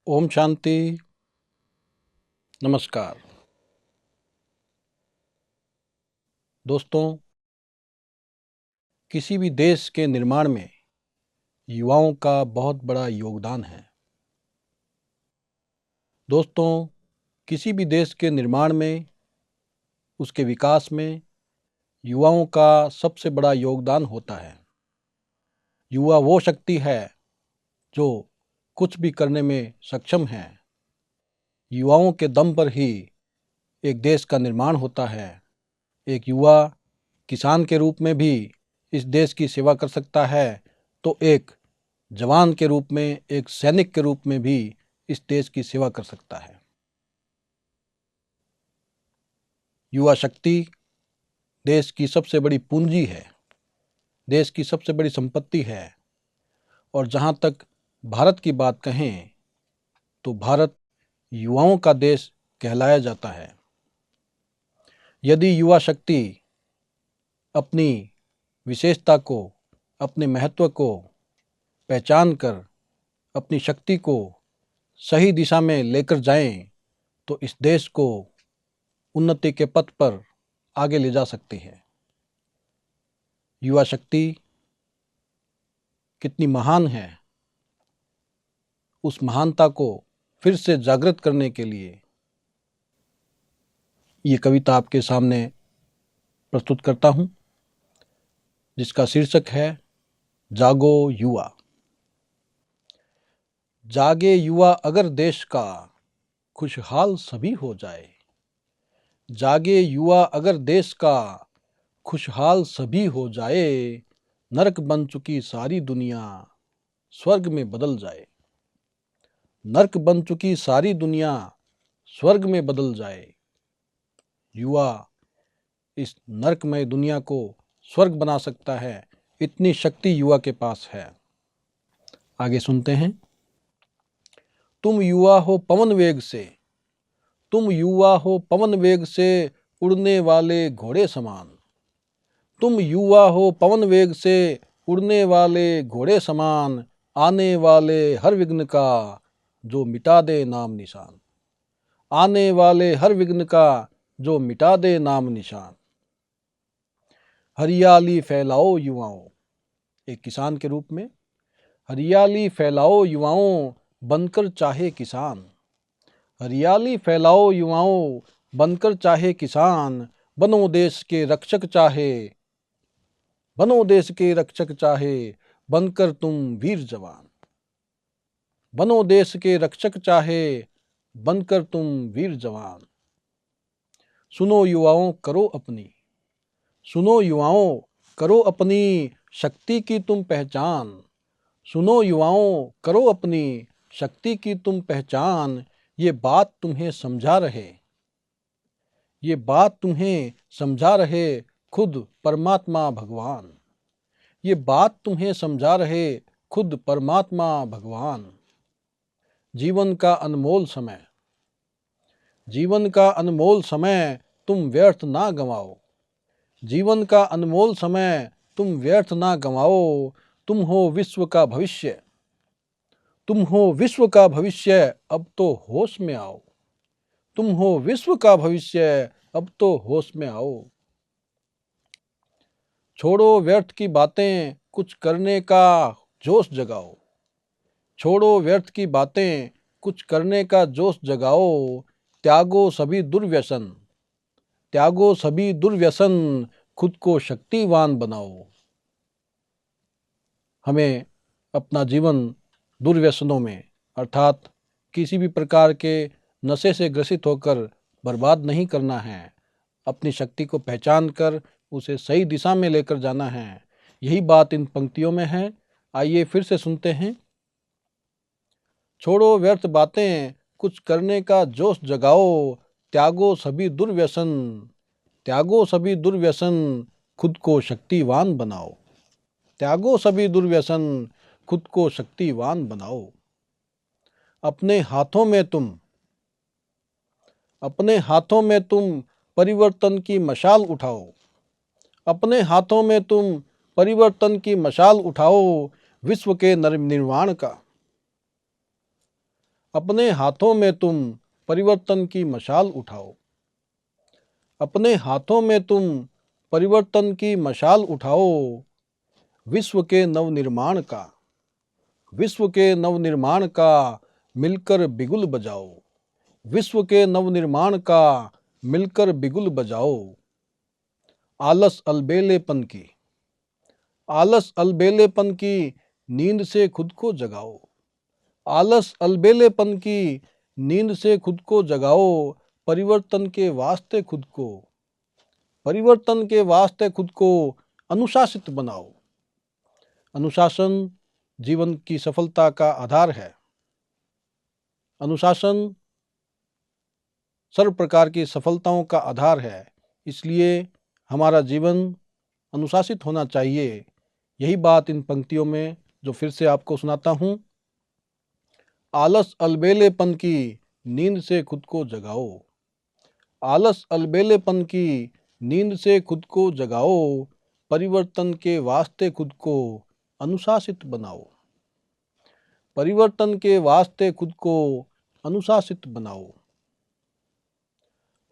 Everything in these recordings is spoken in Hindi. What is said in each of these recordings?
ओम शांति। नमस्कार दोस्तों, किसी भी देश के निर्माण में युवाओं का बहुत बड़ा योगदान है। दोस्तों, किसी भी देश के निर्माण में, उसके विकास में युवाओं का सबसे बड़ा योगदान होता है। युवा वो शक्ति है जो कुछ भी करने में सक्षम है। युवाओं के दम पर ही एक देश का निर्माण होता है। एक युवा किसान के रूप में भी इस देश की सेवा कर सकता है, तो एक जवान के रूप में, एक सैनिक के रूप में भी इस देश की सेवा कर सकता है। युवा शक्ति देश की सबसे बड़ी पूंजी है, देश की सबसे बड़ी संपत्ति है। और जहाँ तक भारत की बात कहें तो भारत युवाओं का देश कहलाया जाता है। यदि युवा शक्ति अपनी विशेषता को, अपने महत्व को पहचान कर अपनी शक्ति को सही दिशा में लेकर जाएं, तो इस देश को उन्नति के पथ पर आगे ले जा सकती है। युवा शक्ति कितनी महान है, उस महानता को फिर से जागृत करने के लिए ये कविता आपके सामने प्रस्तुत करता हूँ, जिसका शीर्षक है जागो युवा। जागे युवा अगर देश का खुशहाल सभी हो जाए। जागे युवा अगर देश का खुशहाल सभी हो जाए। नरक बन चुकी सारी दुनिया स्वर्ग में बदल जाए। नरक बन चुकी सारी दुनिया स्वर्ग में बदल जाए। युवा इस नरकमय दुनिया को स्वर्ग बना सकता है, इतनी शक्ति युवा के पास है। आगे सुनते हैं। तुम युवा हो पवन वेग से, तुम युवा हो पवन वेग से उड़ने वाले घोड़े समान। तुम युवा हो पवन वेग से उड़ने वाले घोड़े समान। आने वाले हर विघ्न का जो मिटा दे नाम निशान। आने वाले हर विघ्न का जो मिटा दे नाम निशान। हरियाली फैलाओ युवाओं, एक किसान के रूप में हरियाली फैलाओ युवाओं बनकर चाहे किसान। हरियाली फैलाओ युवाओं बनकर चाहे किसान। बनो देश के रक्षक चाहे, बनो देश के रक्षक चाहे बनकर तुम वीर जवान। बनो देश के रक्षक चाहे बनकर तुम वीर जवान। सुनो युवाओं करो अपनी, सुनो युवाओं करो अपनी शक्ति की तुम पहचान। सुनो युवाओं करो अपनी शक्ति की तुम पहचान। ये बात तुम्हें समझा रहे, ये बात तुम्हें समझा रहे खुद परमात्मा भगवान। ये बात तुम्हें समझा रहे खुद परमात्मा भगवान। जीवन का अनमोल समय, जीवन का अनमोल समय तुम व्यर्थ ना गंवाओ। जीवन का अनमोल समय तुम व्यर्थ ना गंवाओ। तुम हो विश्व का भविष्य, तुम हो विश्व का भविष्य अब तो होश में आओ। तुम हो विश्व का भविष्य अब तो होश में आओ। छोड़ो व्यर्थ की बातें कुछ करने का जोश जगाओ। छोड़ो व्यर्थ की बातें कुछ करने का जोश जगाओ। त्यागो सभी दुर्व्यसन, त्यागो सभी दुर्व्यसन खुद को शक्तिवान बनाओ। हमें अपना जीवन दुर्व्यसनों में अर्थात किसी भी प्रकार के नशे से ग्रसित होकर बर्बाद नहीं करना है। अपनी शक्ति को पहचान कर उसे सही दिशा में लेकर जाना है। यही बात इन पंक्तियों में है। आइए फिर से सुनते हैं। छोड़ो व्यर्थ बातें कुछ करने का जोश जगाओ। त्यागो सभी दुर्व्यसन, त्यागो सभी दुर्व्यसन खुद को शक्तिवान बनाओ। त्यागो सभी दुर्व्यसन खुद को शक्तिवान बनाओ। अपने हाथों में तुम, अपने हाथों में तुम परिवर्तन की मशाल उठाओ। अपने हाथों में तुम परिवर्तन की मशाल उठाओ विश्व के निर्माण का। अपने हाथों में तुम परिवर्तन की मशाल उठाओ। अपने हाथों में तुम परिवर्तन की मशाल उठाओ। विश्व के नवनिर्माण का, विश्व के नवनिर्माण का मिलकर बिगुल बजाओ। विश्व के नवनिर्माण का मिलकर बिगुल बजाओ। आलस अलबेलेपन की, आलस अलबेलेपन की नींद से खुद को जगाओ। आलस अलबेलेपन की नींद से खुद को जगाओ। परिवर्तन के वास्ते खुद को, परिवर्तन के वास्ते खुद को अनुशासित बनाओ। अनुशासन जीवन की सफलता का आधार है। अनुशासन सर्व प्रकार की सफलताओं का आधार है। इसलिए हमारा जीवन अनुशासित होना चाहिए। यही बात इन पंक्तियों में जो फिर से आपको सुनाता हूँ। आलस अलबेलेपन की नींद से खुद को जगाओ। आलस अलबेलेपन की नींद से खुद को जगाओ। परिवर्तन के वास्ते खुद को अनुशासित बनाओ। परिवर्तन के वास्ते खुद को अनुशासित बनाओ।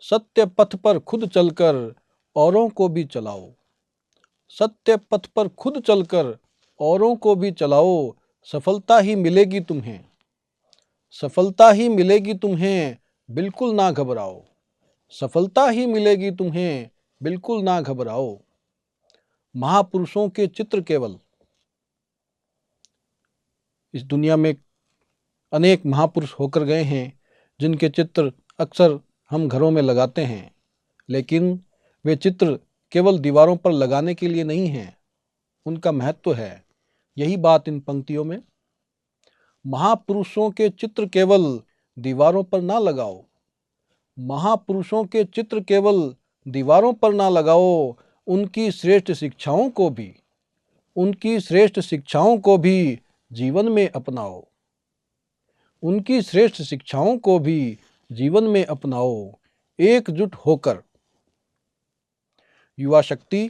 सत्य पथ पर खुद चलकर औरों को भी चलाओ। सत्य पथ पर खुद चलकर औरों को भी चलाओ। सफलता ही मिलेगी तुम्हें, सफलता ही मिलेगी तुम्हें, बिल्कुल ना घबराओ। सफलता ही मिलेगी तुम्हें, बिल्कुल ना घबराओ। महापुरुषों के चित्र केवल, इस दुनिया में अनेक महापुरुष होकर गए हैं जिनके चित्र अक्सर हम घरों में लगाते हैं, लेकिन वे चित्र केवल दीवारों पर लगाने के लिए नहीं हैं, उनका महत्व है। यही बात इन पंक्तियों में। महापुरुषों के चित्र केवल दीवारों पर ना लगाओ। महापुरुषों के चित्र केवल दीवारों पर ना लगाओ। उनकी श्रेष्ठ शिक्षाओं को भी, उनकी श्रेष्ठ शिक्षाओं को भी जीवन में अपनाओ। उनकी श्रेष्ठ शिक्षाओं को भी जीवन में अपनाओ। एकजुट होकर, युवा शक्ति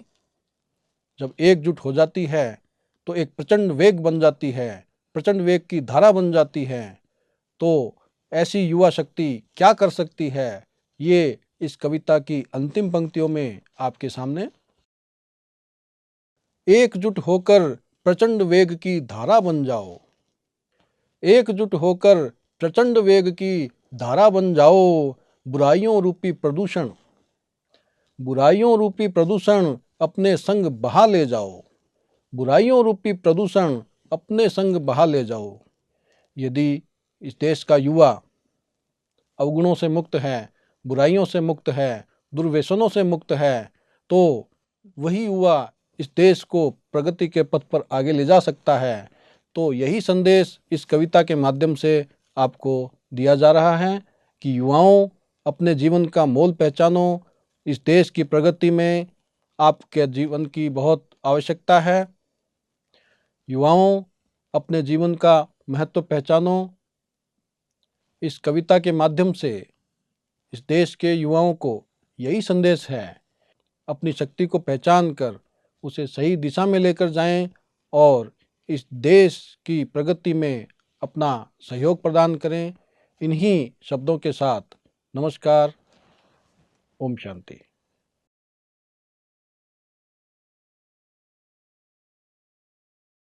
जब एकजुट हो जाती है तो एक प्रचंड वेग बन जाती है, प्रचंड वेग की धारा बन जाती है। तो ऐसी युवा शक्ति क्या कर सकती है, ये इस कविता की अंतिम पंक्तियों में आपके सामने। एकजुट होकर प्रचंड वेग की धारा बन जाओ। एकजुट होकर प्रचंड वेग की धारा बन जाओ। बुराइयों रूपी प्रदूषण, बुराइयों रूपी प्रदूषण अपने संग बहा ले जाओ। बुराइयों रूपी प्रदूषण अपने संग बहा ले जाओ। यदि इस देश का युवा अवगुणों से मुक्त है, बुराइयों से मुक्त है, दुर्व्यसनों से मुक्त है, तो वही युवा इस देश को प्रगति के पथ पर आगे ले जा सकता है। तो यही संदेश इस कविता के माध्यम से आपको दिया जा रहा है कि युवाओं, अपने जीवन का मोल पहचानो। इस देश की प्रगति में आपके जीवन की बहुत आवश्यकता है। युवाओं, अपने जीवन का महत्व पहचानो। इस कविता के माध्यम से इस देश के युवाओं को यही संदेश है, अपनी शक्ति को पहचान कर उसे सही दिशा में लेकर जाएं और इस देश की प्रगति में अपना सहयोग प्रदान करें। इन्हीं शब्दों के साथ नमस्कार। ओम शांति।